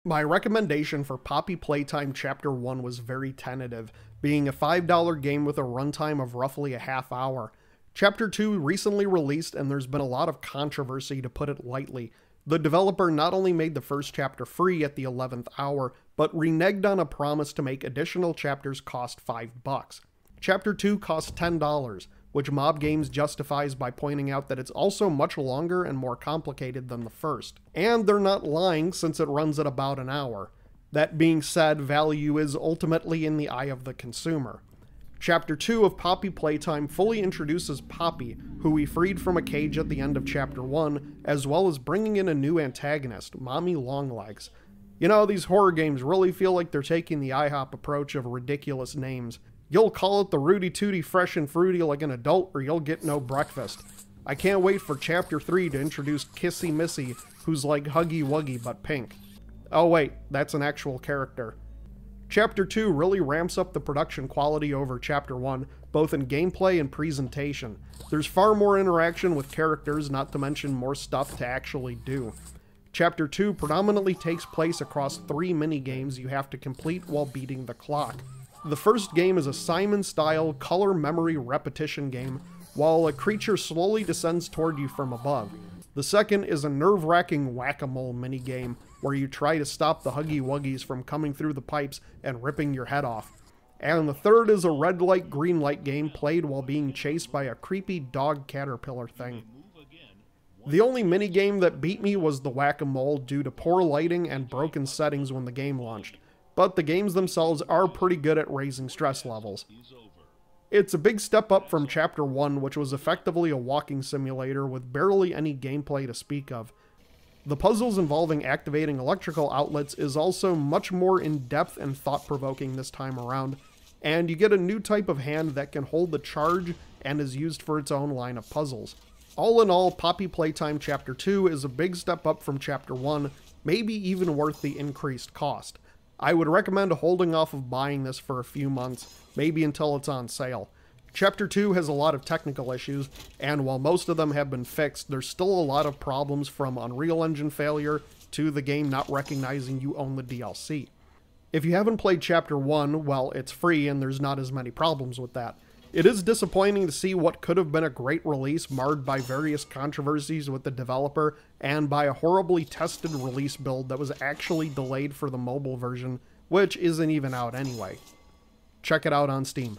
My recommendation for Poppy Playtime Chapter 1 was very tentative, being a $5 game with a runtime of roughly a half hour. Chapter 2 recently released and there's been a lot of controversy, to put it lightly. The developer not only made the first chapter free at the 11th hour, but reneged on a promise to make additional chapters cost $5. Chapter 2 costs $10, which Mob Games justifies by pointing out that it's also much longer and more complicated than the first. And they're not lying, since it runs at about an hour. That being said, value is ultimately in the eye of the consumer. Chapter 2 of Poppy Playtime fully introduces Poppy, who we freed from a cage at the end of Chapter 1, as well as bringing in a new antagonist, Mommy Longlegs. You know, these horror games really feel like they're taking the IHOP approach of ridiculous names. You'll call it the Rooty Tooty Fresh and Fruity like an adult, or you'll get no breakfast. I can't wait for Chapter 3 to introduce Kissy Missy, who's like Huggy Wuggy but pink. Oh wait, that's an actual character. Chapter 2 really ramps up the production quality over Chapter 1, both in gameplay and presentation. There's far more interaction with characters, not to mention more stuff to actually do. Chapter 2 predominantly takes place across 3 minigames you have to complete while beating the clock. The first game is a Simon-style color memory repetition game, while a creature slowly descends toward you from above. The second is a nerve-wracking whack-a-mole minigame, where you try to stop the Huggy Wuggies from coming through the pipes and ripping your head off. And the third is a red light, green light game played while being chased by a creepy dog caterpillar thing. The only minigame that beat me was the whack-a-mole due to poor lighting and broken settings when the game launched, but the games themselves are pretty good at raising stress levels. It's a big step up from Chapter 1, which was effectively a walking simulator with barely any gameplay to speak of. The puzzles involving activating electrical outlets is also much more in-depth and thought-provoking this time around, and you get a new type of hand that can hold the charge and is used for its own line of puzzles. All in all, Poppy Playtime Chapter 2 is a big step up from Chapter 1, maybe even worth the increased cost. I would recommend holding off of buying this for a few months, maybe until it's on sale. Chapter 2 has a lot of technical issues, and while most of them have been fixed, there's still a lot of problems from Unreal Engine failure to the game not recognizing you own the DLC. If you haven't played Chapter 1, well, it's free and there's not as many problems with that. It is disappointing to see what could have been a great release marred by various controversies with the developer and by a horribly tested release build that was actually delayed for the mobile version, which isn't even out anyway. Check it out on Steam.